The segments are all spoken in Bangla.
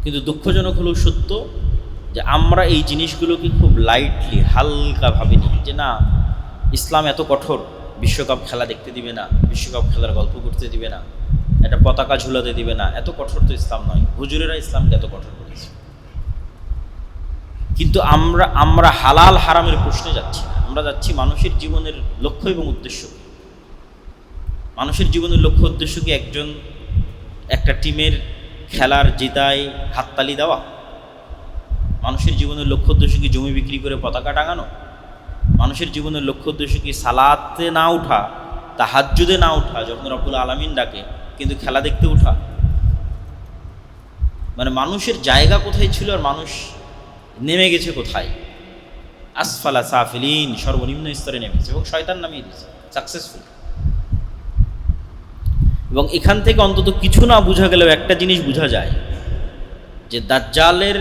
কিন্তু দুঃখজনক হলেও সত্য যে আমরা এই জিনিসগুলোকে খুব লাইটলি হালকা ভাবিনি, যে না ইসলাম এত কঠোর, বিশ্বকাপ খেলা দেখতে দিবে না, বিশ্বকাপ খেলার গল্প করতে দিবে না, একটা পতাকা ঝুলাতে দিবে না, এত কঠোর তো ইসলাম নয়। হুজুরেরা ইসলামকে এত কঠোর করেছে, কিন্তু আমরা হালাল হারামের প্রশ্নে যাচ্ছি না, আমরা যাচ্ছি মানুষের জীবনের লক্ষ্য এবং উদ্দেশ্য। মানুষের জীবনের লক্ষ্য উদ্দেশ্য কি একটা টিমের খেলার জেতায় হাততালি দেওয়া? মানুষের জীবনের লক্ষ্য উদ্দেশ্য কি জমি বিক্রি করে পতাকা টাঙানো? মানুষের জীবনের লক্ষ্য উদ্দেশ্য কি সালাতে না উঠা, তাহাজ্জুদে না উঠা যখন রব্বুল আলামিন ডাকে, কিন্তু খেলা দেখতে উঠা? মানে মানুষের জায়গা কোথায় ছিল আর মানুষ নেমে গেছে কোথায়? আসফালা সাফিলিন, সর্বনিম্ন স্তরে নেমেছে এবং শয়তান নামিয়ে দিয়েছে সাকসেসফুল। এবং এখান থেকে অন্তত কিছু না বোঝা গেলেও একটা জিনিস বোঝা যায়, যে দাজ্জালের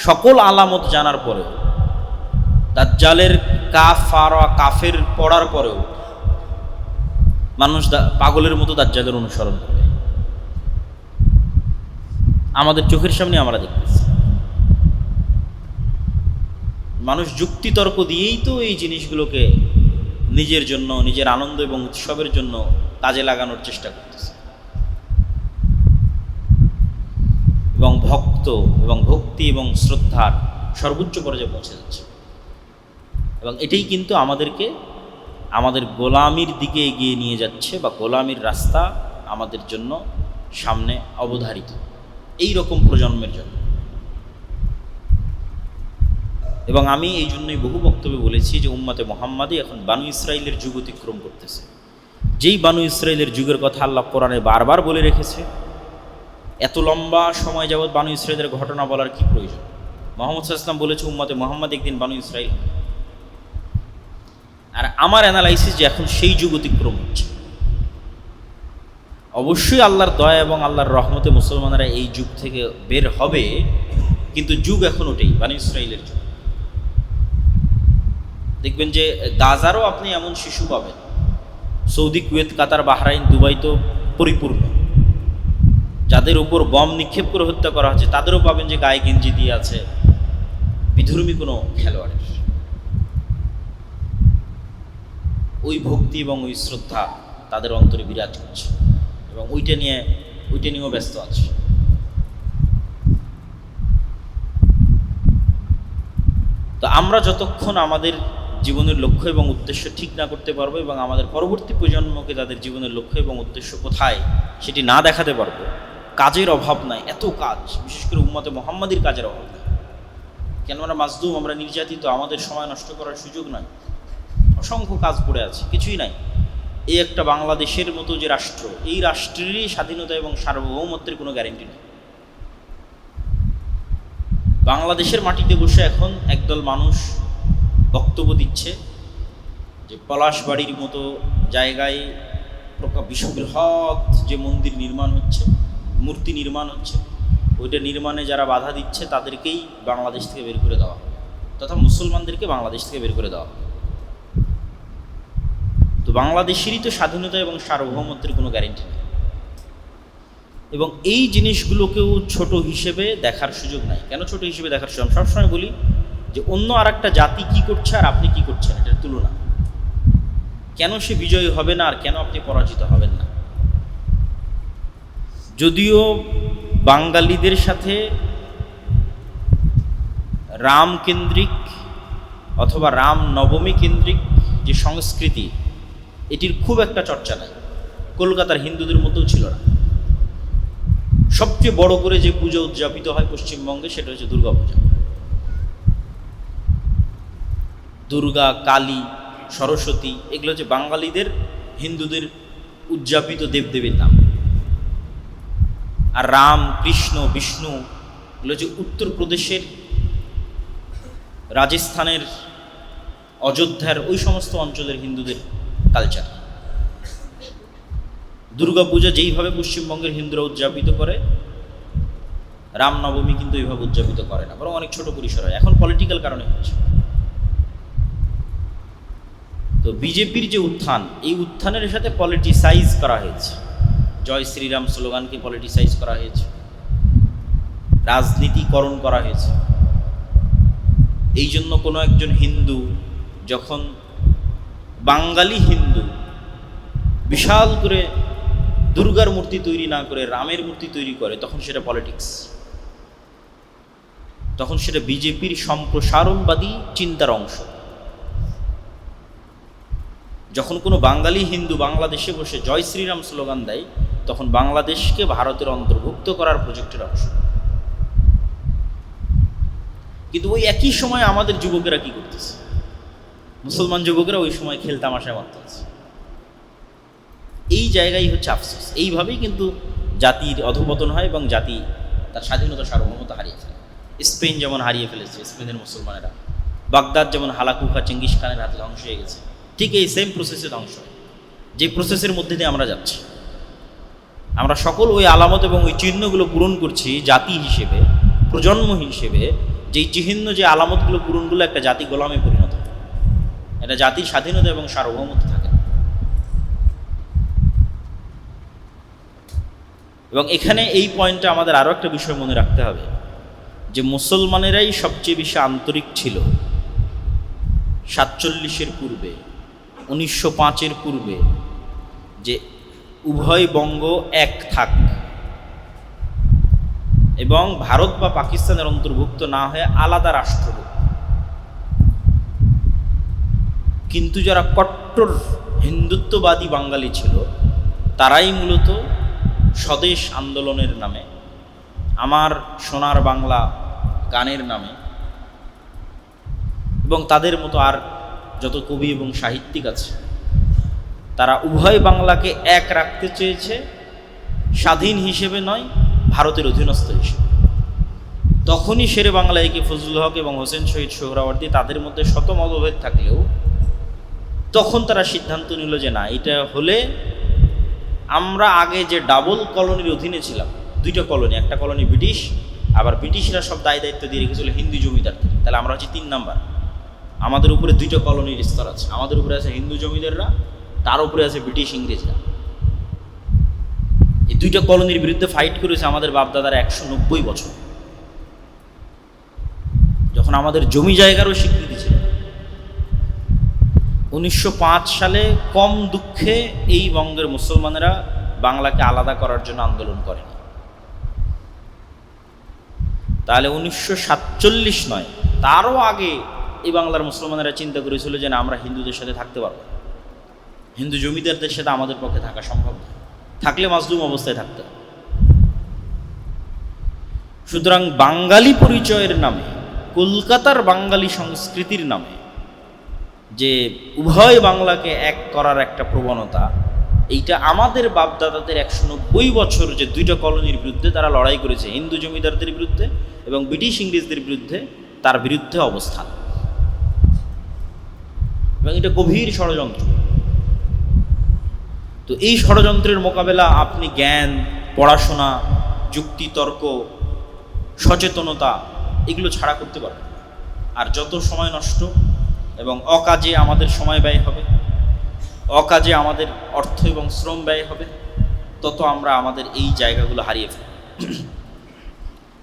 সকল আলামত জানার পরেও, দাজ্জালের কাফের পড়ার পরেও মানুষ পাগলের মতো দাজ্জালের অনুসরণ করে। আমাদের চোখের সামনে আমরা দেখতেছি, মানুষ যুক্তিতর্ক দিয়েই তো এই জিনিসগুলোকে নিজের জন্য, নিজের আনন্দ এবং উৎসবের জন্য কাজে লাগানোর চেষ্টা করতেছে, এবং ভক্তি এবং শ্রদ্ধার সর্বোচ্চ পর্যায়ে পৌঁছে যাচ্ছে। এবং এটাই কিন্তু আমাদেরকে আমাদের গোলামির দিকে এগিয়ে নিয়ে যাচ্ছে, বা গোলামির রাস্তা আমাদের জন্য সামনে অবধারিত এই রকম প্রজন্মের জন্য। এবং আমি এই জন্যই বহু বক্তব্যে বলেছি যে উম্মতে মুহাম্মাদি এখন বানু ইসরাইলের যুগ অতিক্রম করতেছে। যেই বানু ইসরাইলের যুগের কথা আল্লাহ কোরআনে বারবার বলে রেখেছে, এত লম্বা সময় যাবৎ বানু ইসরাইলের ঘটনা বলার কি প্রয়োজন? মুহাম্মদ সাল্লাল্লাহু আলাইহি ওয়াসাল্লাম বলেছে উম্মতে মুহাম্মাদ একদিন বানু ইসরাইল। আর আমার অ্যানালাইসিস যে এখন সেই যুগ অতিক্রম হচ্ছে। অবশ্যই আল্লাহর দয়া এবং আল্লাহর রহমতে মুসলমানেরা এই যুগ থেকে বের হবে, কিন্তু যুগ এখন ওটাই বানু ইসরাইলের যুগ। দেখবেন যে গাজারও আপনি এমন শিশু পাবেন, সৌদি, কুয়েত, কাতার, বাহরাইন, দুবাই তো পরিপূর্ণ, যাদের উপর বম নিক্ষেপ করে হত্যা করা হচ্ছে, তাদেরও পাবেন যে গায়ে গেঞ্জি দিয়ে আছে বিধর্মী কোনো খেলোয়াড়ের। ওই ভক্তি এবং ওই শ্রদ্ধা তাদের অন্তরে বিরাজ করছে, এবং ওইটা নিয়েও ব্যস্ত আছে। তো আমরা যতক্ষণ আমাদের জীবনের লক্ষ্য এবং উদ্দেশ্য ঠিক না করতে পারবো, এবং আমাদের পরবর্তী প্রজন্মকে তাদের জীবনের লক্ষ্য এবং উদ্দেশ্য কোথায় সেটি না দেখাতে পারবো, কাজের অভাব নাই, এত কাজ, বিশেষ করে উম্মতে মুহাম্মাদির কাজের অভাব নাই। কেন আমরা মাজলুম, আমরা নির্যাতিত, আমাদের সময় নষ্ট করার সুযোগ নাই, অসংখ্য কাজ পড়ে আছে, কিছুই নাই। এই একটা বাংলাদেশের মতো যে রাষ্ট্র, এই রাষ্ট্রেরই স্বাধীনতা এবং সার্বভৌমত্বের কোনো গ্যারেন্টি নেই। বাংলাদেশের মাটিতে বসে এখন একদল মানুষ বক্তব্য দিচ্ছে যে পলাশবাড়ির মতো জায়গায় বিশ্ববৃহৎ যে মন্দির নির্মাণ হচ্ছে, মূর্তি নির্মাণ হচ্ছে, ওইটা নির্মাণে যারা বাধা দিচ্ছে তাদেরকেই বাংলাদেশ থেকে বের করে দেওয়া, তথা মুসলমানদেরকে বাংলাদেশ থেকে বের করে দেওয়া। তো বাংলাদেশেরই তো স্বাধীনতা এবং সার্বভৌমত্বের কোনো গ্যারেন্টি নেই, এবং এই জিনিসগুলোকেও ছোট হিসেবে দেখার সুযোগ নাই। কেন ছোট হিসেবে দেখার সুযোগ? সবসময় বলি যে অন্য আর একটা জাতি কী করছে আর আপনি কি করছেন, এটার তুলনা। কেন সে বিজয়ী হবে না আর কেন আপনি পরাজিত হবেন না? যদিও বাঙালিদের সাথে রাম কেন্দ্রিক অথবা রাম নবমী কেন্দ্রিক যে সংস্কৃতি, এটির খুব একটা চর্চা নাই, কলকাতার হিন্দুদের মধ্যেও ছিল না। সবচেয়ে বড় করে যে পুজো উদযাপিত হয় পশ্চিমবঙ্গে, সেটা হচ্ছে দুর্গা পূজা। দুর্গা, কালী, সরস্বতী, এগুলো হচ্ছে বাঙালিদের, হিন্দুদের উদযাপিত দেবদেবীর নাম। আর রাম, কৃষ্ণ, বিষ্ণু এগুলো হচ্ছে উত্তরপ্রদেশের, রাজস্থানের, অযোধ্যার ওই সমস্ত অঞ্চলের হিন্দুদের কালচার। দুর্গাপূজা যেইভাবে পশ্চিমবঙ্গের হিন্দুরা উদযাপিত করে, রামনবমী কিন্তু এইভাবে উদযাপিত করে না, বরং অনেক ছোট পরিসর হয়। এখন পলিটিক্যাল কারণে হচ্ছে। তো বিজেপির যে উত্থান, এই উত্থানের সাথে পলিটিসাইজ করা হয়েছে, জয় শ্রীরাম স্লোগানকে পলিটিসাইজ করা হয়েছে, রাজনীতিকরণ করা হয়েছে। এই জন্য কোনো একজন হিন্দু যখন বাঙালি হিন্দু বিশাল করে দুর্গার মূর্তি তৈরি না করে রামের মূর্তি তৈরি করে, তখন সেটা পলিটিক্স, তখন সেটা বিজেপির সম্প্রসারণবাদী চিন্তার অংশ। যখন কোনো বাঙালি হিন্দু বাংলাদেশে বসে জয় শ্রীরাম স্লোগান দেয়, তখন বাংলাদেশকে ভারতের অন্তর্ভুক্ত করার প্রজেক্টের অংশ। কিন্তু ওই একই সময় আমাদের যুবকেরা কি করতেছে? মুসলমান যুবকেরা ওই সময় খেলতামাশায় মারতেছে। এই জায়গায় হচ্ছে আফসোস। এইভাবেই কিন্তু জাতির অধঃপতন হয় এবং জাতি তার স্বাধীনতা সার্বভৌমতা হারিয়ে ফেলে। স্পেন যেমন হারিয়ে ফেলেছে, স্পেনের মুসলমানেরা। বাগদাদ যেমন হালাকুখা চেঙ্গিস খানের হাতে ধ্বংস হয়ে গেছে, ঠিক এই সেম প্রসেসে ধ্বংস হয়, যে প্রসেসের মধ্যে দিয়ে আমরা যাচ্ছি। আমরা সকল ওই আলামত এবং ওই চিহ্নগুলো পূরণ করছি জাতি হিসেবে, প্রজন্ম হিসেবে। যেই চিহ্ন, যে আলামতগুলো পূরণগুলো একটা জাতি গোলামে পরিণত হয়, এটা জাতির স্বাধীনতা এবং সার্বভৌমত্ব থাকে। এবং এখানে এই পয়েন্টে আমাদের আরও একটা বিষয় মনে রাখতে হবে, যে মুসলমানেরাই সবচেয়ে বেশি আন্তরিক ছিল 47-এর পূর্বে, 1905-এর পূর্বে, যে উভয় বঙ্গ এক থাক এবং ভারত বা পাকিস্তানের অন্তর্ভুক্ত না হয়ে আলাদা রাষ্ট্র হোক। কিন্তু যারা কট্টর হিন্দুত্ববাদী বাঙালি ছিল, তারাই মূলত স্বদেশ আন্দোলনের নামে, আমার সোনার বাংলা গানের নামে, এবং তাদের মতো আর যত কবি এবং সাহিত্যিক আছে, তারা উভয় বাংলাকে এক রাখতে চেয়েছে, স্বাধীন হিসেবে নয়, ভারতের অধীনস্থ হিসেবে। তখনই শেরে বাংলা একে ফজলুল হক এবং হোসেন শহীদ সোহরাওয়ার্দী, তাদের মধ্যে শত মতভেদ থাকলেও তখন তারা সিদ্ধান্ত নিল যে না, এটা হলে আমরা আগে যে ডাবল কলোনির অধীনে ছিলাম, দুইটা কলোনি, একটা কলোনি ব্রিটিশ, আবার ব্রিটিশরা সব দায় দায়িত্ব দিয়ে রেখেছিল হিন্দু জমিদারদের, তাহলে আমরা হচ্ছে 3 নাম্বার। আমাদের উপরে দুইটা কলোনির স্তর আছে, আমাদের উপরে আছে হিন্দু জমিদাররা, তার উপরে আছে ব্রিটিশ ইংরেজরা। এই দুইটা কলোনির বিরুদ্ধে ফাইট করেছে আমাদের বাপদাদারা 190 বছর, যখন আমাদের জমি জায়গারও স্বীকৃতি ছিল। 1905 সালে কম দুঃখে এই বঙ্গের মুসলমানেরা বাংলাকে আলাদা করার জন্য আন্দোলন করেনি। তাহলে 1947 নয়, তারও আগে এই বাংলার মুসলমানেরা চিন্তা করেছিল যে না, আমরা হিন্দুদের সাথে থাকতে পারবো, হিন্দু জমিদারদের সাথে আমাদের পক্ষে থাকা সম্ভব না, থাকলে মাজলুম অবস্থায় থাকতে। সুতরাং বাঙালি পরিচয়ের নামে, কলকাতার বাঙালি সংস্কৃতির নামে যে উভয় বাংলাকে এক করার একটা প্রবণতা, এইটা আমাদের বাপদাদাদের 190 বছর যে দুইটা কলোনির বিরুদ্ধে তারা লড়াই করেছে, হিন্দু জমিদারদের বিরুদ্ধে এবং ব্রিটিশ ইংরেজদের বিরুদ্ধে, তার বিরুদ্ধে অবস্থান। এবং এটা গভীর ষড়যন্ত্র। তো এই ষড়যন্ত্রের মোকাবেলা আপনি জ্ঞান, পড়াশোনা, যুক্তি, তর্ক, সচেতনতা এগুলো ছাড়া করতে পারবেন। আর যত সময় নষ্ট এবং অকাজে আমাদের সময় ব্যয় হবে, অকাজে আমাদের অর্থ এবং শ্রম ব্যয় হবে, তত আমরা আমাদের এই জায়গাগুলো হারিয়ে ফেলব।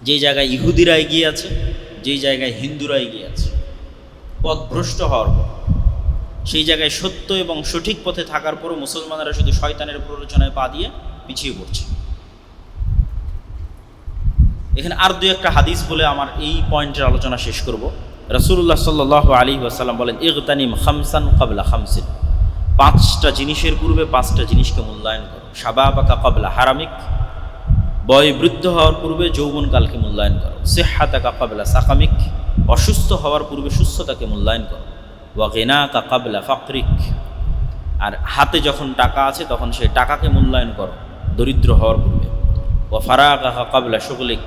যেই জায়গায় ইহুদিরা এগিয়ে আছে, যেই জায়গায় হিন্দুরা এগিয়ে আছে, পথভ্রষ্ট হওয়ার পর, সেই জায়গায় সত্য এবং সঠিক পথে থাকার পরও মুসলমানেরা শুধু শয়তানের প্ররোচনায় পা দিয়ে পিছিয়ে পড়ছে। এখানে আর 2-1টা হাদিস বলে আমার এই পয়েন্টের আলোচনা শেষ করব। রাসূলুল্লাহ সাল্লাল্লাহু আলাইহি ওয়াসাল্লাম বলেন, ইগতানিম খামসান ক্বাবলা খামসিন, 5টা জিনিসের পূর্বে 5টা জিনিসকে মূল্যায়ন করো। শাবাবাকা ক্বাবলা হারামিক, বয় বৃদ্ধ হওয়ার পূর্বে যৌবনকালকে মূল্যায়ন করো। সিহহাতাকা ক্বাবলা সাকামিক, অসুস্থ হওয়ার পূর্বে সুস্থতাকে মূল্যায়ন করো। ওয়া গিনাকা ক্বাবলা ফাকরিক, আর হাতে যখন টাকা আছে তখন সেই টাকাকে মূল্যায়ন করো দরিদ্র হওয়ার পূর্বে। ওয়া ফারাগাকা ক্বাবলা শুগলিক,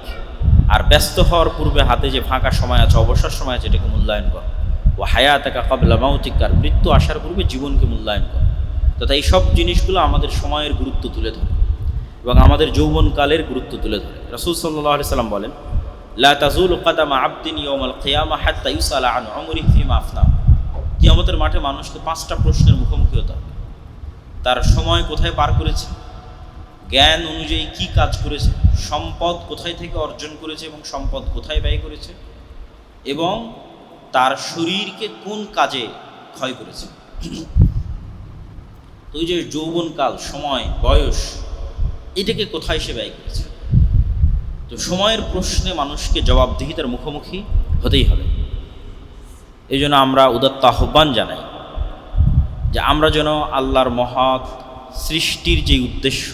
আর ব্যস্ত হওয়ার পূর্বে হাতে যে ফাঁকা সময় আছে, অবসর সময় আছে, এটাকে মূল্যায়ন করো। ও হায়াতাকা ক্বাবলা মাউতিক, আর মৃত্যু আসার পূর্বে জীবনকে মূল্যায়ন করো। তথা এই সব জিনিসগুলো আমাদের সময়ের গুরুত্ব তুলে ধরে এবং আমাদের যৌবনকালের গুরুত্ব তুলে ধরে। রাসূল সাল্লাল্লাহু আলাইহি সাল্লাম বলেন, লা তাজুলু কাদামা আবদিন ইয়াউমাল কিয়ামাহ হাত্তা ইউসালা আন উমরিহি ফিমা আফনা। কিয়ামতের মাঠে মানুষকে 5টা প্রশ্নের মুখোমুখি হতে হবে। তার সময় কোথায় পার করেছে, জ্ঞান অনুযায়ী কি কাজ করেছে, সম্পদ কোথায় থেকে অর্জন করেছে এবং সম্পদ কোথায় ব্যয় করেছে, এবং তার শরীরকে কোন কাজে ক্ষয় করেছে। তো ওই যে যৌবনকাল, সময়, বয়স, এটাকে কোথায় সে ব্যয় করেছে। তো সময়ের প্রশ্নে মানুষকে জবাবদিহিতার মুখোমুখি হতেই হবে। এই জন্য আমরা উদাত্ত আহ্বান জানাই যে আমরা যেন আল্লাহর মহৎ সৃষ্টির যে উদ্দেশ্য,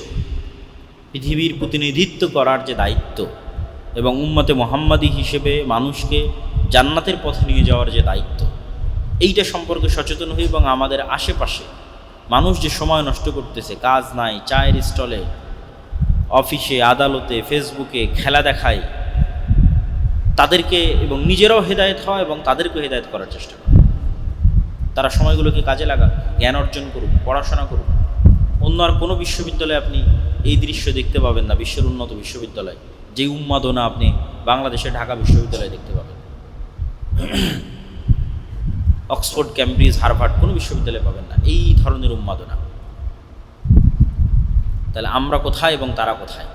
পৃথিবীর প্রতিনিধিত্ব করার যে দায়িত্ব, এবং উম্মতে মুহাম্মাদি হিসেবে মানুষকে জান্নাতের পথে নিয়ে যাওয়ার যে দায়িত্ব, এইটা সম্পর্কে সচেতন হই। এবং আমাদের আশেপাশে মানুষ যে সময় নষ্ট করতেছে, কাজ নাই, চায়ের স্টলে, অফিসে, আদালতে, ফেসবুকে খেলা দেখায়, তাদেরকে এবং নিজেরাও হেদায়েত হওয়া এবং তাদেরকেও হেদায়েত করার চেষ্টা করে। তারা সময়গুলোকে কাজে লাগাক, জ্ঞান অর্জন করুক, পড়াশোনা করুক। অন্য আর কোনো বিশ্ববিদ্যালয়ে আপনি এই দৃশ্য দেখতে পাবেন না, বিশ্বের উন্নত বিশ্ববিদ্যালয়, যে উন্মাদনা আপনি বাংলাদেশের ঢাকা বিশ্ববিদ্যালয়ে দেখতে পাবেন। অক্সফোর্ড, ক্যামব্রিজ, হার্ভার্ড কোনো বিশ্ববিদ্যালয়ে পাবেন না এই ধরনের উন্মাদনা। তাহলে আমরা কোথায় এবং তারা কোথায়?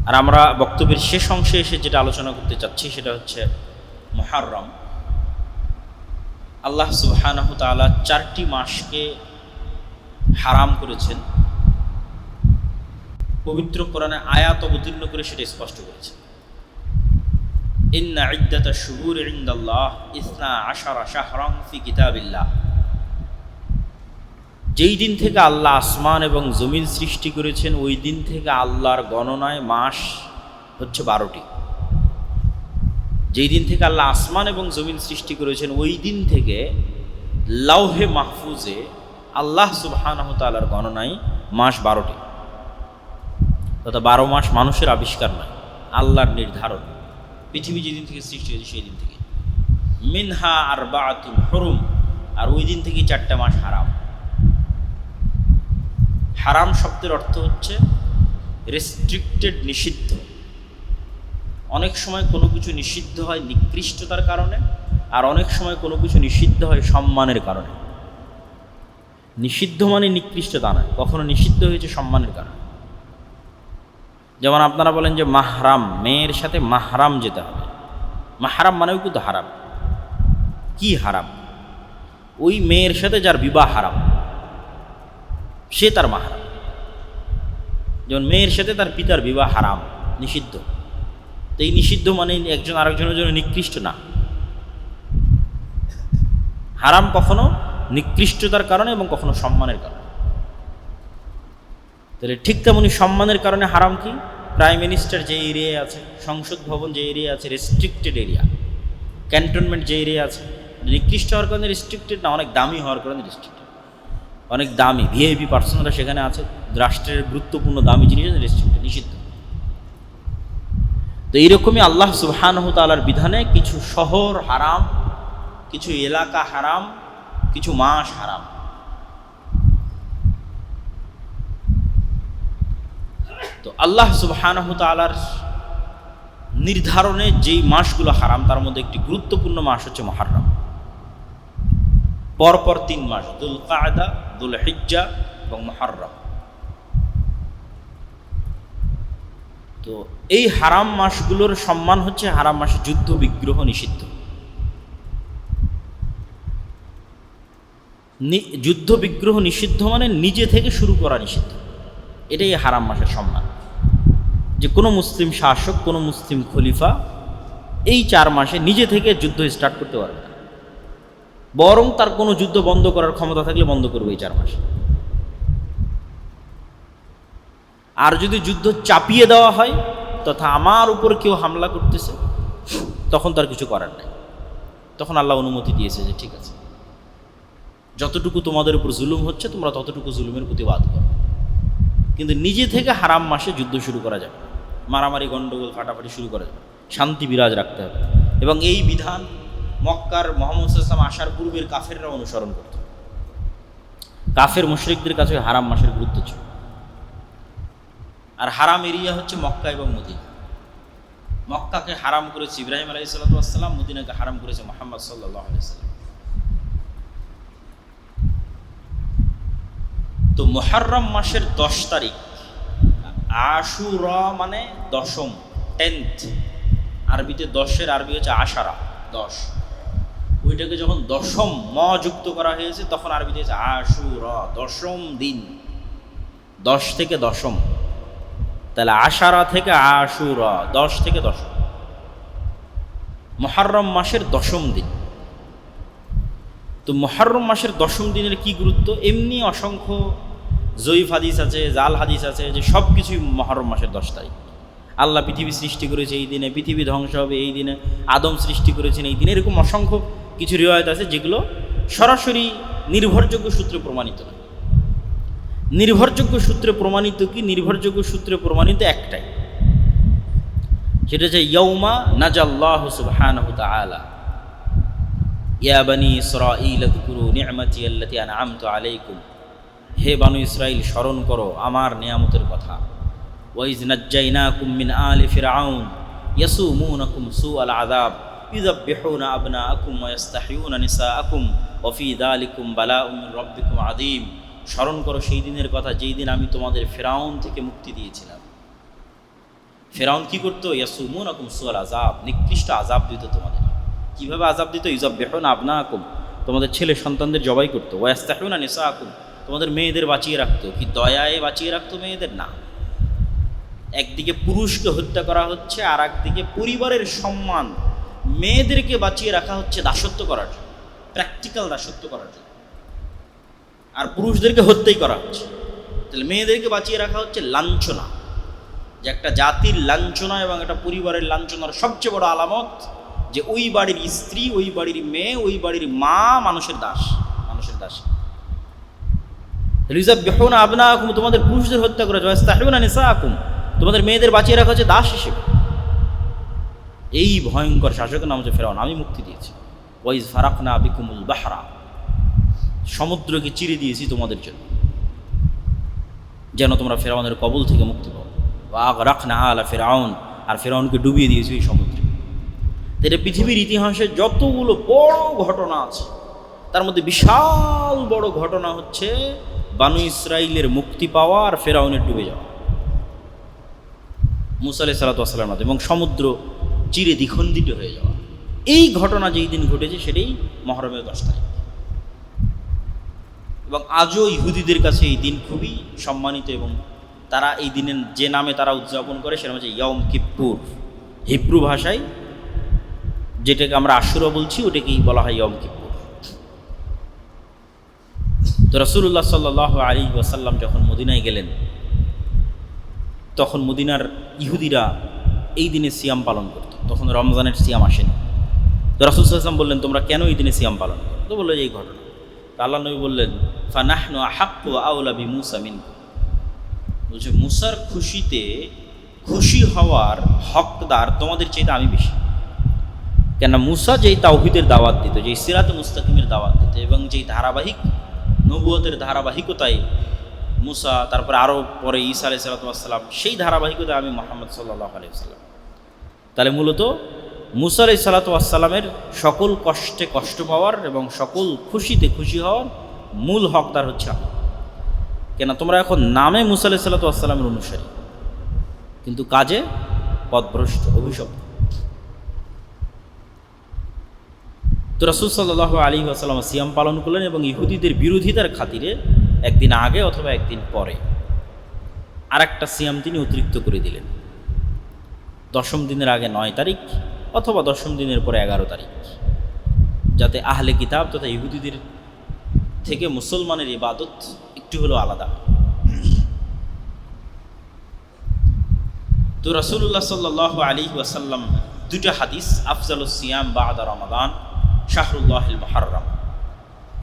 আর আমরা বক্তব্যের শেষ অংশে এসে যেটা আলোচনা করতে চাচ্ছি সেটা হচ্ছে মুহররম। আল্লাহ সুবহানাহু ওয়া তাআলা 4টি মাসকে হারাম করেছেন, পবিত্র কোরআনে আয়াত অবতীর্ণ করে সেটা স্পষ্ট করেছেন। ইন্না ইদ্দাতাশ শুহুরি ইনদাল্লাহ 12 শাহরান ফি কিতাবিল্লাহ। যেই দিন থেকে আল্লাহ আসমান এবং জমিন সৃষ্টি করেছেন ওই দিন থেকে আল্লাহর গণনায় মাস হচ্ছে 12টি। যেই দিন থেকে আল্লাহ আসমান এবং জমিন সৃষ্টি করেছেন ওই দিন থেকে লাউহে মাহফুজে আল্লাহ সুবহানাহু ওয়া তাআলার গণনায় মাস 12টি। তথা 12 মাস মানুষের আবিষ্কার নয়, আল্লাহর নির্ধারণ। পৃথিবী যেদিন থেকে সৃষ্টি হয়েছে সেই দিন থেকে। মিনহা আরবাআতুন হুরুম, আর ওই দিন থেকেই 4টা মাস হারাম। হারাম শব্দের অর্থ হচ্ছে রেস্ট্রিক্টেড, নিষিদ্ধ। অনেক সময় কোনো কিছু নিষিদ্ধ হয় নিকৃষ্টতার কারণে, আর অনেক সময় কোনো কিছু নিষিদ্ধ হয় সম্মানের কারণে। নিষিদ্ধ মানে নিকৃষ্টতা নয়, কখনো নিষিদ্ধ হয়েছে সম্মানের কারণে। যেমন আপনারা বলেন যে মাহরাম, মেয়ের সাথে মাহরাম যেতে হবে। মাহরাম মানেও কিন্তু হারাম। কি হারাম? ওই মেয়ের সাথে যার বিবাহ হারাম সে তার মাহরাম। যেমন মেয়ের সাথে তার পিতার বিবাহ হারাম, নিষিদ্ধ। তো এই নিষিদ্ধ মানে একজন আরেকজনের জন্য নিকৃষ্ট না। হারাম কখনো নিকৃষ্টতার কারণে এবং কখনো সম্মানের কারণে। তাহলে ঠিক তেমনি সম্মানের কারণে হারাম কি? প্রাইম মিনিস্টার যে এরিয়ায় আছে, সংসদ ভবন যে এরিয়া আছে, রেস্ট্রিক্টেড এরিয়া। ক্যান্টনমেন্ট যে এরিয়া আছে, নিকৃষ্ট হওয়ার কারণে রেস্ট্রিক্টেড না, অনেক দামি হওয়ার কারণে রেস্ট্রিক্টেড। অনেক দামি ভিআইপি পার্সনরা সেখানে আছে, রাষ্ট্রের গুরুত্বপূর্ণ দামি জিনিস রেস্ট্রিক্টেড, নিষিদ্ধ। তো এইরকমই আল্লাহ সুবহানাহু ওয়া তাআলার বিধানে কিছু শহর হারাম, কিছু এলাকা হারাম, কিছু মাস হারাম। তো আল্লাহ সুবহানাহু ওয়া তাআলার নির্ধারণে যেই মাসগুলো হারাম তার মধ্যে একটি গুরুত্বপূর্ণ মাস হচ্ছে মুহররম। পরপর 3 মাস, যুলকায়দা, যুলহিজ্জা এবং মুহররম। তো এই হারাম মাসগুলোর সম্মান হচ্ছে, হারাম মাসে যুদ্ধ বিগ্রহ নিষিদ্ধ। যুদ্ধ বিগ্রহ নিষিদ্ধ মানে নিজে থেকে শুরু করা নিষিদ্ধ। এটাই হারাম মাসের সম্মান, যে কোনো মুসলিম শাসক, কোনো মুসলিম খলিফা এই 4 মাসে নিজে থেকে যুদ্ধ স্টার্ট করতে পারবে না। বরং তার কোনো যুদ্ধ বন্ধ করার ক্ষমতা থাকলে বন্ধ করবে এই 4 মাসে। আর যদি যুদ্ধ চাপিয়ে দেওয়া হয়, তথা আমার উপর কেউ হামলা করতেছে, তখন তার কিছু করার নাই। তখন আল্লাহ অনুমতি দিয়েছে যে ঠিক আছে, যতটুকু তোমাদের উপর জুলুম হচ্ছে তোমরা ততটুকু জুলুমের প্রতিবাদ করো। কিন্তু নিজে থেকে হারাম মাসে যুদ্ধ শুরু করা যাবে, মারামারি, গণ্ডগোল, ফাটাফাটি শুরু করা যাবে, শান্তি বিরাজ রাখতে হবে। এবং এই বিধান মক্কার মুহাম্মদ সাল্লাল্লাহু আলাইহি ওয়াসাল্লাম আসার পূর্বের কাফেররা অনুসরণ করত। কাফের মুশরিকদের কাছে হারাম মাসের গুরুত্ব ছিল। আর হারাম এরিয়া হচ্ছে মক্কা এবং মদিনা। মক্কাকে হারাম করেছে ইব্রাহিম আলাইহিস সালাম, মদিনাকে হারাম করেছে মুহাম্মদ সাল্লাল্লাহু আলাইহি ওয়াসাল্লাম। তো মুহররম মাসের 10 তারিখ আশুরা মানে দশম, 10th। আরবিতে 10-এর আরবি হচ্ছে আশারা, 10। ওইটাকে যখন দশম যুক্ত করা হয়েছে তখন আরবিতে হচ্ছে আশুরা, দশম দিন, 10 থেকে দশম। তাহলে আশারা থেকে আশুরা, 10 থেকে দশম, মুহররম মাসের দশম দিন। তো মুহররম মাসের দশম দিনের কি গুরুত্ব? এমনি অসংখ্য জয়ীফ হাদিস আছে, জাল হাদিস আছে, যে সব কিছুই মুহররম মাসের 10 তারিখ। আল্লাহ পৃথিবী সৃষ্টি করেছে এই দিনে, পৃথিবী ধ্বংস হবে এই দিনে, আদম সৃষ্টি করেছেন এই দিনে, এরকম অসংখ্য কিছু রিওয়ায়াত আছে যেগুলো সরাসরি নির্ভরযোগ্য সূত্রে প্রমাণিত নয়। নির্ভরযোগ্য সূত্রে প্রমাণিত কি? নির্ভরযোগ্য সূত্রে প্রমাণিত একটাই, সেটা হচ্ছে ইয়াউমা নাজাল্লাহু সুবহানাহু তাআলা ইয়া বানি ইসরাঈল যকুরু নি'মাতি আল্লাতী আন'আমতু আলাইকুম, হে বানু ইসরাইল স্মরণ করো আমার নিয়ামতের কথা। ওয়াইজ নাজ্জাইনাকুম মিন আলি ফিরআউন ইয়াসুমুনাকুম সুআল আযাব ইউযাব্বিহুনা আবনাআকুম ওয়া ইস্তাহইয়ুনা নিসাআকুম ওয়া ফী যালিকুম বালাউম মিন রাব্বিকুম আযীম। স্মরণ করো সেই দিনের কথা যেই দিন আমি তোমাদের ফিরআউন থেকে মুক্তি দিয়েছিলাম। ফিরআউন কি করতো? ইয়াসুমুনাকুম সুআল আযাব, নিকৃষ্ট আযাব দিত তোমাদের। কিভাবে আযাব দিত? ইউযাব্বিহুনা আবনাআকুম, তোমাদের ছেলে সন্তানদের জবাই করতো। ওয়া ইস্তাহইয়ুনা নিসাআকুম, তোমাদের মেয়েদের বাঁচিয়ে রাখতো। কি দয়ায় বাঁচিয়ে রাখতো মেয়েদের? না, একদিকে পুরুষকে হত্যা করা হচ্ছে, আর একদিকে পরিবারের সম্মান, মেয়েদেরকে বাঁচিয়ে রাখা হচ্ছে দাসত্ব করার জন্য, প্র্যাকটিক্যাল দাসত্ব করার জন্য, আর পুরুষদেরকে হত্যাই করা হচ্ছে। তাহলে মেয়েদেরকে বাঁচিয়ে রাখা হচ্ছে লাঞ্ছনা, যে একটা জাতির লাঞ্ছনা এবং একটা পরিবারের লাঞ্ছনার সবচেয়ে বড় আলামত যে ওই বাড়ির স্ত্রী, ওই বাড়ির মেয়ে, ওই বাড়ির মা মানুষের দাস, মানুষের দাস। ইউযাব্বিহুনা আবনাআকুম, তোমাদের পুরুষদের হত্যা করা হয়। ইস্তাহইয়ুনা নিসাআকুম, তোমাদের মেয়েদের বাঁচিয়ে রাখা হচ্ছে দাস হিসেবে। এই ভয়ঙ্কর শাসকের নাম হচ্ছে ফিরআউন, আমি মুক্তি দিয়েছি। ওয়াইজ ফারাকনা বিকুমুল বাহরা, সমুদ্রকে চিরে দিয়েছি তোমাদের জন্য, যেন তোমরা ফিরআউনের কবল থেকে মুক্তি পাও। ওয়া আগরাকনা আলা ফিরআউন, আর ফিরআউনকে ডুবিয়ে দিয়েছি এই সমুদ্রে। এটা পৃথিবীর ইতিহাসে যতগুলো বড় ঘটনা আছে তার মধ্যে বিশাল বড় ঘটনা হচ্ছে বানু ইসরাইলের মুক্তি পাওয়া আর ফিরআউনের ডুবে যাওয়া, মুসা আলাইহিস সালাতু ওয়াস সালামের মাধ্যমে, এবং সমুদ্র চিরে দ্বিখণ্ডিত হয়ে যাওয়া। এই ঘটনা যেই দিন ঘটেছে সেটাই মুহররমের 10 তারিখ। এবং আজও ইহুদিদের কাছে এই দিন খুবই সম্মানিত, এবং তারা এই দিনের যে নামে তারা উদযাপন করে সেটা হচ্ছে ইয়ম কিপ্পুর। হিব্রু ভাষায় যেটাকে আমরা আশুরা বলছি ওটাকেই বলা হয় ইয়ম কিপ্পুর। তো রাসূলুল্লাহ সাল্লাল্লাহু আলাইহি ওয়াসাল্লাম যখন মদিনায় গেলেন তখন মদিনার ইহুদিরা এই দিনে সিয়াম পালন করত, তখন রমজানের সিয়াম আসেনি। তো রাসূল সাল্লাল্লাহু আলাইহি ওয়াসাল্লাম বললেন, তোমরা কেন এই দিনে সিয়াম পালন করো? তো বললো যে এই ঘটনা। তো আল্লাহ নবী বললেন, ফানাহনু আহাক্কু ওয়া আওলা বিমূসা মিনকুম, বলছে মুসার খুশিতে খুশি হওয়ার হকদার তোমাদের চাইতে আমি বেশি। কেন? মুসা যেই তাওহীদের দাওয়াত দিত, যেই সিরাতে মুস্তাকিমের দাওয়াত দিত, এবং যেই ধারাবাহিক নবুয়তের ধারাবাহিকতায় মুসা, তারপরে আরও পরে ঈসা আলাইহিস সালাতু ওয়াস সালাম, সেই ধারাবাহিকতায় আমি মুহাম্মদ সাল্লাল্লাহু আলাইহি ওয়াসাল্লাম। তাহলে মূলত মুসা আলাইহিস সালাতু ওয়াস সালামের সকল কষ্টে কষ্ট পাওয়ার এবং সকল খুশিতে খুশি হওয়ার মূল হকদার হচ্ছে আমি। কেন? তোমরা এখন নামে মুসা আলাইহিস সালাতু ওয়াস সালামের অনুসারী, কিন্তু কাজে পথভ্রষ্ট, অভিশপ্ত। তো রাসূল সাল্লাল্লাহু আলাইহি ওয়াসাল্লাম সিয়াম পালন করলেন, এবং ইহুদিদের বিরোধিতার খাতিরে একদিন আগে অথবা একদিন পরে আর একটা সিয়াম তিনি অতিরিক্ত করে দিলেন। 10ম দিনের আগে 9 তারিখ অথবা 10ম দিনের পরে 11 তারিখ, যাতে আহলে কিতাব তথা ইহুদিদের থেকে মুসলমানের ইবাদত একটু হলেও আলাদা। তো রাসূলুল্লাহ সাল্লাল্লাহু আলাইহি ওয়াসাল্লাম দুটো হাদিস, আফজালুস সিয়াম বা'দা রমাদান শাহরুল্লাহিল মুহররম,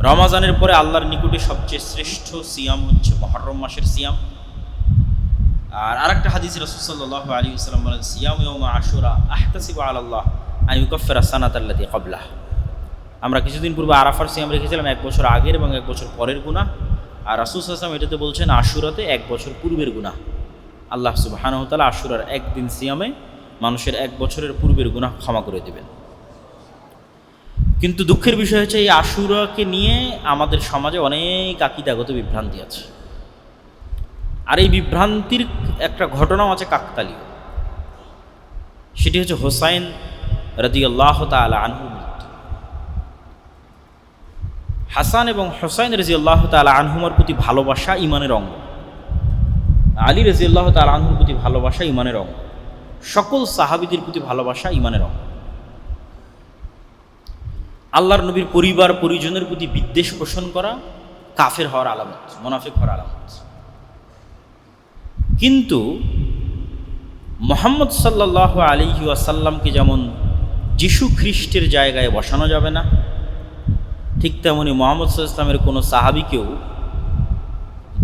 রমাজানের পরে আল্লাহর নিকটে সবচেয়ে শ্রেষ্ঠ সিয়াম হচ্ছে মুহররম মাসের সিয়াম। আর আরেকটা হাদিস রাসূল সাল্লাল্লাহু আলাইহি ওয়াসাল্লাম বলেন, সিয়াম ইয়াউম আশুরা আহতাসিবু আলাল্লাহ আন ইউকাফফিরা সানাতা আল্লাতী ক্বাবলাহ। আমরা কিছুদিন পূর্বে আরাফার সিয়াম রেখেছিলাম 1 বছর আগের এবং 1 বছর পরের গুনাহ, আর রাসূল সাল্লাল্লাহু আলাইহি ওয়াসাল্লাম এটাতে বলছেন আশুরাতে 1 বছর পূর্বের গুনাহ। আল্লাহ সুবহানাহু ওয়া তাআলা আশুরার একদিন সিয়ামে মানুষের 1 বছরের পূর্বের গুনাহ ক্ষমা করে দেবেন। কিন্তু দুঃখের বিষয় হচ্ছে এই আশুরাকে নিয়ে আমাদের সমাজে অনেক আকীদাগত বিভ্রান্তি আছে। আর এই বিভ্রান্তির একটা ঘটনাও আছে কাকতালীয়, সেটি হচ্ছে হোসাইন রাদিয়াল্লাহু তাআলা আনহু মৃত্যু। হাসান এবং হোসাইন রাদিয়াল্লাহু তাআলা আনহুমার প্রতি ভালোবাসা ইমানের অঙ্গ, আলী রাদিয়াল্লাহু তাআলা আনহুর প্রতি ভালোবাসা ইমানের অঙ্গ, সকল সাহাবীদের প্রতি ভালোবাসা ইমানের অঙ্গ। আল্লাহর নবীর পরিবার পরিজনের প্রতি বিদ্বেষ পোষণ করা কাফের হওয়ার আলামত, মুনাফিক হওয়ার আলামত। কিন্তু মুহাম্মদ সাল্লাল্লাহু আলাইহি ওয়াসাল্লামকে যেমন যিশু খ্রিস্টের জায়গায় বসানো যাবে না, ঠিক তেমনি মুহাম্মদ সাল্লাল্লাহু আলাইহি ওয়াসাল্লামের কোনো সাহাবীকেও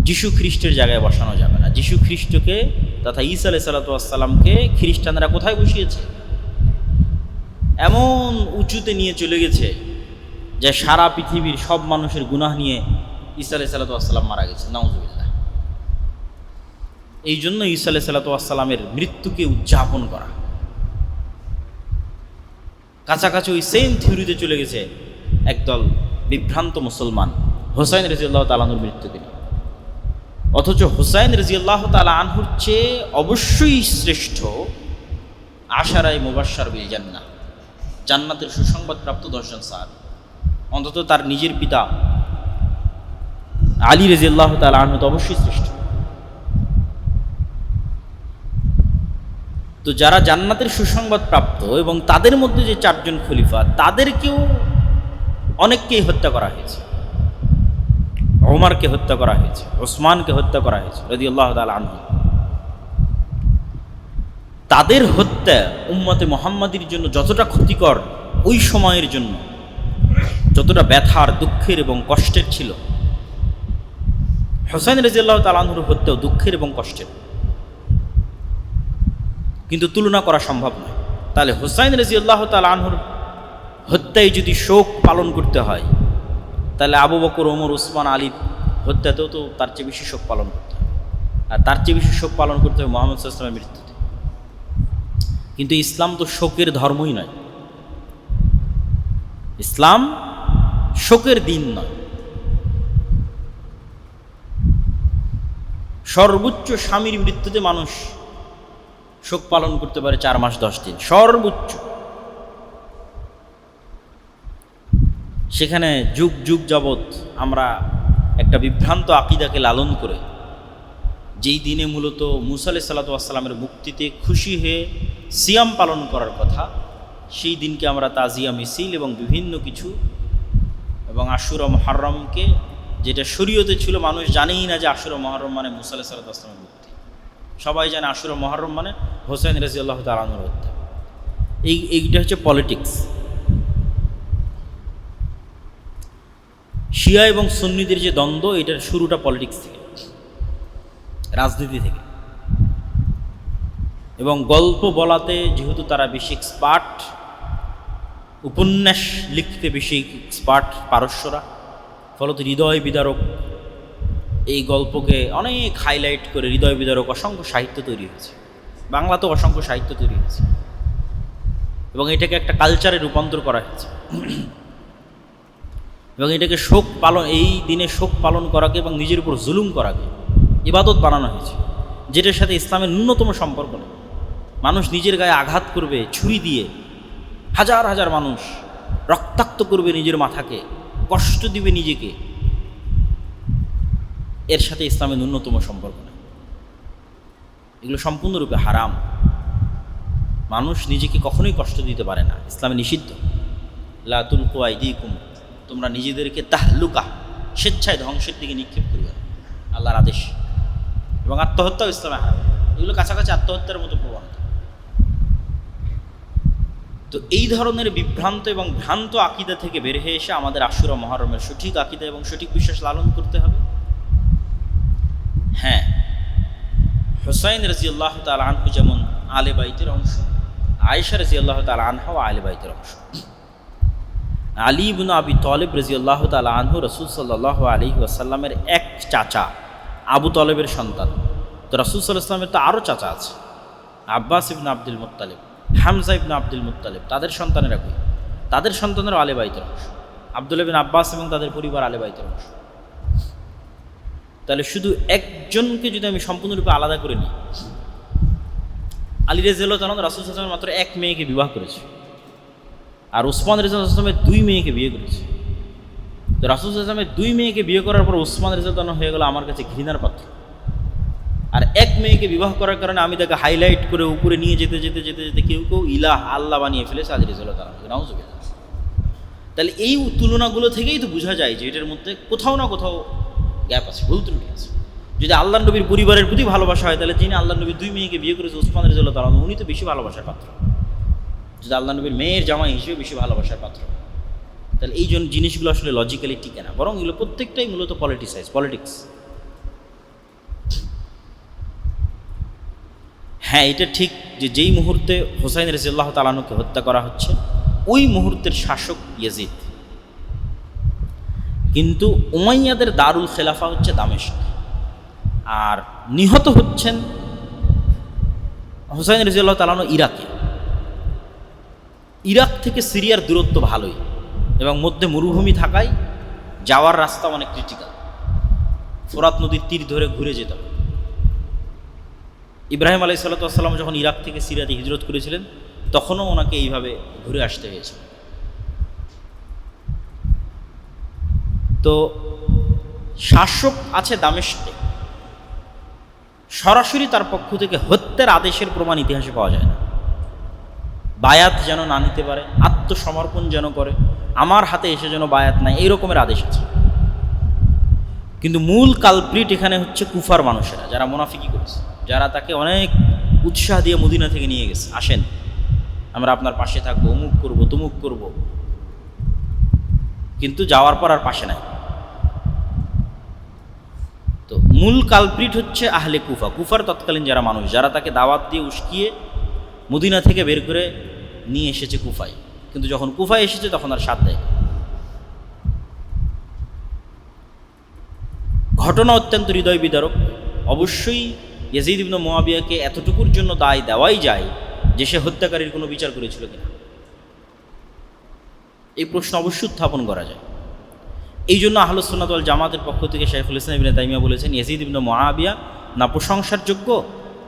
যিশু খ্রিস্টের জায়গায় বসানো যাবে না। যিশু খ্রিস্টকে তথা ঈসা আলাইহিস সালাতু ওয়াস সালামকে খ্রিস্টানরা কোথায় বসিয়েছে? এমন উঁচুতে নিয়ে চলে গেছে যে সারা পৃথিবীর সব মানুষের গুনাহ নিয়ে ঈসা আলাইহিস সালাতু ওয়াস সালাম মারা গেছে, নাউযুবিল্লাহ। এই জন্য ঈসা আলাইহিস সালাতু ওয়াস সালামের মৃত্যুকে উদযাপন করা, কাছাকাছি ওই সেম থিওরিতে চলে গেছে একদল বিভ্রান্ত মুসলমান হোসাইন রাদিয়াল্লাহু তাআলা আনহুর মৃত্যুকে নিয়ে। অথচ হোসাইন রাদিয়াল্লাহু তাআলা আনহুর চেয়ে অবশ্যই শ্রেষ্ঠ আশারায়ে মুবাশশার বিল জান্নাহ, জান্নাতের সুসংবাদপ্রাপ্ত 10 জন সাহাবী। অন্তত তার নিজের পিতা আলী রাদিয়াল্লাহু তাআলা আনহু তো অবশ্যই শ্রেষ্ঠ। তো যারা জান্নাতের সুসংবাদ প্রাপ্ত এবং তাদের মধ্যে যে 4 জন খলিফা, তাদেরকেও অনেককেই হত্যা করা হয়েছে। ওমরকে হত্যা করা হয়েছে, ওসমানকে হত্যা করা হয়েছে রাদিয়াল্লাহু তাআলা আনহু। তাদের হত্যা উম্মতে মুহাম্মাদির জন্য যতটা ক্ষতিকর, ওই সময়ের জন্য যতটা ব্যথার, দুঃখের এবং কষ্টের ছিল, হোসাইন রাদিয়াল্লাহু তাআলা আনহুর হত্যাও দুঃখের এবং কষ্টের, কিন্তু তুলনা করা সম্ভব নয়। তাহলে হোসাইন রাদিয়াল্লাহু তাআলা আনহুর হত্যায় যদি শোক পালন করতে হয়, তাহলে আবু বকর, ওমর, ওসমান, আলীর হত্যাতেও তো তার চেয়ে বেশি শোক পালন করতে হবে। আর তার চেয়ে বেশি শোক পালন করতে হবে মুহাম্মদ সাল্লাল্লাহু আলাইহি ওয়াসাল্লামের মৃত্যুতে। কিন্তু ইসলাম তো শোকের ধর্মই নয়, ইসলাম শোকের দিন নয়। সর্বোচ্চ স্বামীর মৃত্যুতে মানুষ শোক পালন করতে পারে 4 মাস 10 দিন, সর্বোচ্চ। সেখানে যুগ যুগ যাবৎ আমরা একটা বিভ্রান্ত আকিদাকে লালন করে, যেই দিনে মূলত মুসা আলাইহিস সালাতু ওয়াস সালামের মুক্তিতে খুশি হয়ে সিয়াম পালন করার কথা, সেই দিনকে আমরা তাজিয়া মিছিল এবং বিভিন্ন কিছু, এবং আশুরা মুহররমকে, যেটা শরীয়তে ছিল, মানুষ জানেই না যে আশুরা মুহররম মানে মুসা আলাইহিস সালাতু ওয়াস সালামের মুক্তি। সবাই জানে আশুরা মুহররম মানে হোসাইন রাদিয়াল্লাহু তাআলা আনহুর হত্যা। এইটা হচ্ছে পলিটিক্স। শিয়া এবং সুন্নিদের যে দ্বন্দ্ব, এটার শুরুটা পলিটিক্স থেকে, রাজনীতি থেকে। এবং গল্প বলাতে যেহেতু তারা বেশি এক্সপার্ট, উপন্যাস লিখতে বেশি এক্সপার্ট পারস্যরা, ফলত হৃদয় বিদারক এই গল্পকে অনেক হাইলাইট করে হৃদয় বিদারক অসংখ্য সাহিত্য তৈরি হয়েছে। বাংলাতেও অসংখ্য সাহিত্য তৈরি হয়েছে এবং এটাকে একটা কালচারে রূপান্তর করা হয়েছে। এবং এটাকে শোক পালন, এই দিনে শোক পালন করাকে এবং নিজের উপর জুলুম করাকে ইবাদত বানানো হয়েছে, যেটার সাথে ইসলামের ন্যূনতম সম্পর্ক নেই। মানুষ নিজের গায়ে আঘাত করবে ছুরি দিয়ে, হাজার হাজার মানুষ রক্তাক্ত করবে নিজের মাথাকে, কষ্ট দিবে নিজেকে, এর সাথে ইসলামের ন্যূনতম সম্পর্ক নেই। এগুলো সম্পূর্ণরূপে হারাম। মানুষ নিজেকে কখনোই কষ্ট দিতে পারে না, ইসলামে নিষিদ্ধ। লা তুলকু আইদিকুম, তোমরা নিজেদেরকে তাহলুকা, স্বেচ্ছায় ধ্বংসের দিকে নিক্ষেপ করবে না, আল্লাহর আদেশ। এবং আত্মহত্যাও ইসলামে হারাম। এগুলো কাছাকাছি আত্মহত্যার মতো প্রবণতা। তো এই ধরনের বিভ্রান্ত এবং ভ্রান্ত আকিদা থেকে বের হয়ে এসে আমাদের আশুরা মুহররমের সঠিক আকিদা এবং সঠিক বিশ্বাস লালন করতে হবে। হ্যাঁ, হোসাইন রাদিয়াল্লাহু তাআলা আনহু যেমন আলে বাইতের অংশ, আয়েশা রাদিয়াল্লাহু তাআলা আনহাও আলে বাইতের অংশ। আলী ইবনে আবি তালিব রাদিয়াল্লাহু তাআলা আনহু রাসূল সাল্লাল্লাহু আলাইহি ওয়াসাল্লামের এক চাচা, আবু তালেবের সন্তান। তো রাসূল সাল্লাল্লাহু আলাইহি ওয়াসাল্লামের তো আরও চাচা আছে, আব্বাস ইবনে আব্দুল মুত্তালিব, হামজা ইবনে আব্দুল মুত্তালিব, তাদের সন্তানেরা কই? তাদের সন্তানেরও আলে বাইতের অংশ। আব্দুল্লাহ বিন আব্বাস এবং তাদের পরিবার আলে বাইতের অংশ। তাহলে শুধু একজনকে যদি আমি সম্পূর্ণরূপে আলাদা করে নিই, আলী রাদিয়াল্লাহু তাআলা রাসূল সাল্লাল্লাহু আলাইহি ওয়াসাল্লাম মাত্র এক মেয়েকে বিবাহ করেছে, আর ওসমান রাদিয়াল্লাহু আনহু দুই মেয়েকে বিয়ে করেছে। তো রাসূল সাল্লাল্লাহু আলাইহি ওয়াসাল্লামের দুই মেয়েকে বিয়ে করার পর ওসমান রাদিয়াল্লাহু আনহু হয়ে গেল আমার কাছে ঘৃণার পাত্র। আর এক মেয়েকে বিবাহ করার কারণে আমি তাকে হাইলাইট করে উপরে নিয়ে যেতে যেতে যেতে যেতে কেউ কেউ ইলাহ আল্লাহ বানিয়ে ফেলেছে আলী রাদিয়াল্লাহু তাআলা নাউযুবিল্লাহ। তাহলে এই তুলনাগুলো থেকেই তো বোঝা যায় যে এটার মধ্যে কোথাও না কোথাও গ্যাপ আছে, ভুল ত্রুটি আছে। যদি আল্লাহ নবীর পরিবারের প্রতি ভালোবাসা হয়, তাহলে যিনি আল্লাহ নবীর দুই মেয়েকে বিয়ে করেছে ওসমান রাদিয়াল্লাহু তাআলা উনি তো বেশি ভালোবাসার পাত্র, যদি আল্লাহ নবীর মেয়ের জামাই হিসেবে বেশি ভালোবাসার পাত্র। তাহলে এই জন্য জিনিসগুলো আসলে লজিক্যালি টিকে না, বরং এগুলো প্রত্যেকটাই মূলত পলিটিক্স। হ্যাঁ, এটা ঠিক যে যেই মুহূর্তে হুসাইন রাদিয়াল্লাহু তাআলা আনহুকে হত্যা করা হচ্ছে ওই মুহূর্তের শাসক ইয়াজিদ, কিন্তু উমাইয়াদের দারুল খেলাফা হচ্ছে দামেস্ক, আর নিহত হচ্ছেন হুসাইন রাদিয়াল্লাহু তাআলা আনহু ইরাকে। ইরাক থেকে সিরিয়ার দূরত্ব ভালোই এবং মধ্যে মরুভূমি থাকায় যাওয়ার রাস্তা অনেক ক্রিটিক্যাল, ফোরাত নদীর তীর ধরে ঘুরে যেতে হবে। ইব্রাহিম আলাইহিস সালাতু ওয়াস সালাম যখন ইরাক থেকে সিরিয়াতে হিজরত করেছিলেন তখনও ওনাকে এইভাবে ঘুরে আসতে হয়েছে। তো শাসক আছে দামেস্কে, সরাসরি তার পক্ষ থেকে হত্যার আদেশের প্রমাণ ইতিহাসে পাওয়া যায় না। বায়াত যেন না নিতে পারে, আত্মসমর্পণ যেন করে, আমার হাতে এসে যেন বায়াত নাই, এই রকমের আদেশ আছে। কিন্তু মূল কালপ্রিট এখানে হচ্ছে কুফার মানুষেরা, যারা মুনাফিকি করেছে, যারা তাকে অনেক উৎসাহ দিয়ে মদিনা থেকে নিয়ে গেছে, আসেন আমরা আপনার পাশে থাকবো, অমুক করবো তমুক করবো, কিন্তু যাওয়ার পর আর পাশে নাই। তো মূল কালপ্রিট হচ্ছে আহলে কুফা, কুফার তৎকালীন যারা মানুষ, যারা তাকে দাওয়াত দিয়ে উস্কিয়ে মদিনা থেকে বের করে নিয়ে এসেছে কুফায়, কিন্তু যখন কুফায় এসেছে তখন আর সাথ দেয়। ঘটনা অত্যন্ত হৃদয় বিদারক। অবশ্যই ইয়াজিদ ইবনে মুআবিয়াকে এতটুকুর জন্য দায় দেওয়াই যায় যে সে হত্যাকারীর কোনো বিচার করেছিল কিনা, এই প্রশ্ন অবশ্যই উত্থাপন করা যায়। এই জন্য আহলুস সুন্নাত ওয়াল জামাতের পক্ষ থেকে শাইখুল ইসলাম ইবনে তাইমিয়া বলেছেন ইয়াজিদ ইবনে মুআবিয়া না প্রশংসার যোগ্য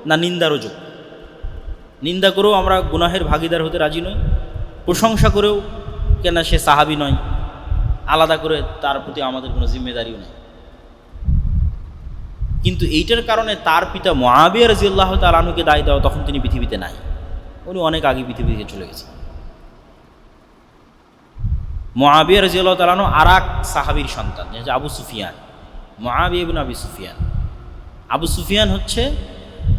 না নিন্দারও যোগ্য। নিন্দা করেও আমরা গুনাহের ভাগিদার হতে রাজি নই, প্রশংসা করেও কেন সে সাহাবী নয়, আলাদা করে তার প্রতি আমাদের কোনো জিম্মেদারিও নেই। কিন্তু এইটার কারণে তার পিতা মুআবিয়া রাদিয়াল্লাহু তাআলা আনহুকে দায় দেওয়া, তখন তিনি পৃথিবীতে নাই, উনি অনেক আগে পৃথিবী থেকে চলে গেছেন। মুআবিয়া রাদিয়াল্লাহু তাআলা আনহু আরেক সাহাবীর সন্তান, যে আবু সুফিয়ান, মুআবিয়া ইবনে আবি সুফিয়ান। আবু সুফিয়ান হচ্ছে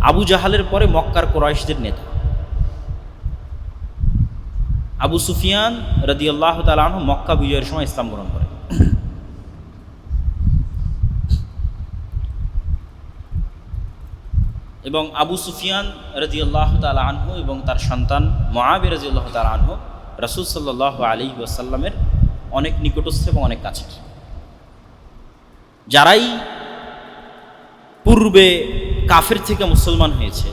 আবু জাহালের পরে মক্কার কুরাইশদের নেতা। আবু সুফিয়ান রাদিয়াল্লাহু তাআলা আনহু মক্কা বিজয়ের সময় ইসলাম গ্রহণ করেন। এবং আবু সুফিয়ান রাদিয়াল্লাহু তাআলা আনহু এবং তার সন্তান মুআবিয়া রাদিয়াল্লাহু তাআলা আনহু রাসূল সাল্লাল্লাহু আলাইহি ওয়াসাল্লামের অনেক নিকটস্থ এবং অনেক কাছের। যারাই পূর্বে কাফের থেকে মুসলমান হয়েছে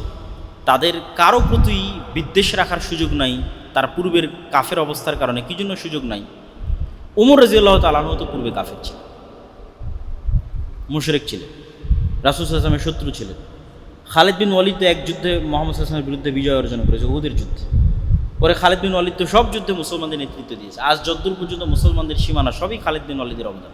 তাদের কারো প্রতি বিদ্বেষ রাখার সুযোগ নাই, তার পূর্বের কাফের অবস্থার কারণে। কি জন্য সুযোগ নাই? ওমর রাদিয়াল্লাহু তাআলা আনহু তো পূর্বে কাফের ছিলেন, মুশরিক ছিলেন, রাসূল সাল্লাল্লাহু আলাইহি ওয়াসাল্লামের শত্রু ছিলেন। খালিদ বিন ওয়ালিদ তো এক যুদ্ধে মুহাম্মদ সাল্লাল্লাহু আলাইহি ওয়াসাল্লামের বিরুদ্ধে বিজয় অর্জন করেছে, উহুদের যুদ্ধে। পরে খালিদ বিন ওয়ালিদ তো সব যুদ্ধে মুসলমানদের নেতৃত্ব দিয়েছে। আজ যতদূর পর্যন্ত মুসলমানদের সীমানা সবই খালিদ বিন ওয়ালিদের অবদান।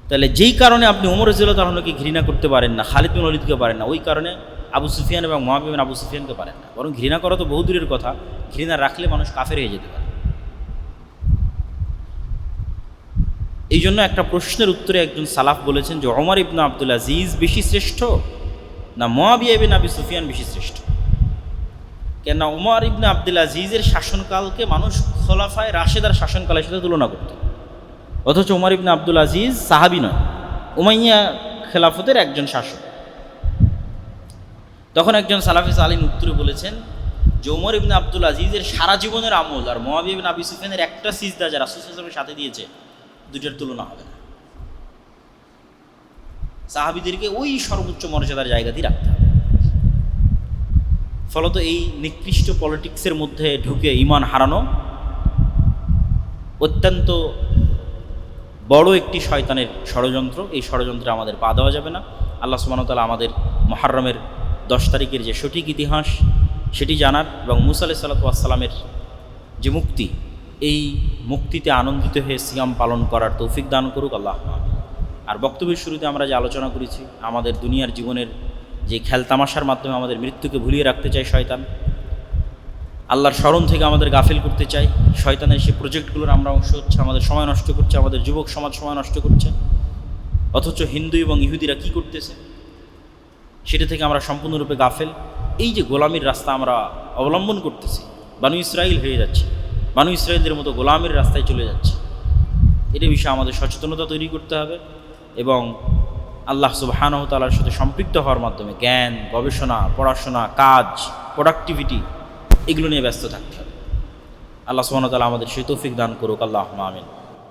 তাহলে যেই কারণে আপনি ওমর রাদিয়াল্লাহু তাআলা আনহুকে ঘৃণা করতে পারেন না, খালিদ বিন ওয়ালিদকে পারেন না, ওই কারণে আবু সুফিয়ান এবং মুআবিয়া বিন আবু সুফিয়ানকে পারেন না। বরং ঘৃণা করা তো বহু দূরের কথা, ঘৃণা রাখলে মানুষ কাফের হয়ে যেতে পারে। এই জন্য একটা প্রশ্নের উত্তরে একজন সালাফ বলেছেন যে ওমর ইবনে আব্দুল আজিজ বেশি শ্রেষ্ঠ না মুআবিয়া ইবনে আবি সুফিয়ান বেশি শ্রেষ্ঠ? কেন ওমর ইবনে আব্দুল আজিজের শাসনকালকে মানুষ খোলাফায়ে রাশেদার শাসনকালের সাথে তুলনা করত, অথচ ওমর ইবনে আব্দুল আজিজ সাহাবী নয়, উমাইয়া খেলাফতের একজন শাসক। তখন একজন সালাফি সালিন উত্তরে বলেছেন যে ওমর ইবনে আব্দুল আজিজের সারা জীবনের আমল আর মুআবিয়া ইবনে আবি সুফিয়ানের একটা সিজদা যা রাসূল সাল্লাল্লাহু আলাইহি ওয়াসাল্লামের সাথে দিয়েছে, দুইটার তুলনা হবে না। সাহাবীদেরকে ওই সর্বোচ্চ মর্যাদার জায়গাতেই রাখতে হবে। ফলত এই নিকৃষ্ট পলিটিক্সের মধ্যে ঢুকে ঈমান হারানো অত্যন্ত বড় একটি শয়তানের ষড়যন্ত্র। এই ষড়যন্ত্রে আমাদের পা দেওয়া যাবে না। আল্লাহ সুবহানাহু ওয়া তাআলা আমাদের মুহররমের 10 তারিখের যে সঠিক ইতিহাস সেটি জানার এবং মুসা আলাইহিস সালাতু ওয়াস সালামের যে মুক্তি, এই মুক্তিতে আনন্দিত হয়ে সিয়াম পালন করার তৌফিক দান করুক আল্লাহ। আর বক্তব্যের শুরুতে আমরা যে আলোচনা করেছি, আমাদের দুনিয়ার জীবনের যে খেলতামাশার মাধ্যমে আমাদের মৃত্যুকে ভুলিয়ে রাখতে চায় শয়তান, আল্লাহর স্মরণ থেকে আমাদের গাফিল করতে চাই, শয়তানের সেই প্রজেক্টগুলোর আমরা অংশ হচ্ছে, আমাদের সময় নষ্ট করছে, আমাদের যুবক সমাজ সময় নষ্ট করছে। অথচ হিন্দু এবং ইহুদিরা কি করতেছে সেটা থেকে আমরা সম্পূর্ণরূপে গাফেল। এই যে গোলামির রাস্তা আমরা অবলম্বন করতেছি, বানু ইসরাইল হয়ে যাচ্ছে, বানু ইসরাইলদের মতো গোলামের রাস্তায় চলে যাচ্ছে। এটা বিষয়ে আমাদের সচেতনতা তৈরি করতে হবে এবং আল্লাহ সুবহানাহু ওয়া তাআলার সাথে সম্পৃক্ত হওয়ার মাধ্যমে জ্ঞান, গবেষণা, পড়াশোনা, কাজ, প্রোডাক্টিভিটি এগুলো নিয়ে ব্যস্ত থাকতে হবে। আল্লাহ সুবহানাহু ওয়া তাআলা আমাদের সেই তৌফিক দান করুক। আল্লাহুম্মা আমিন।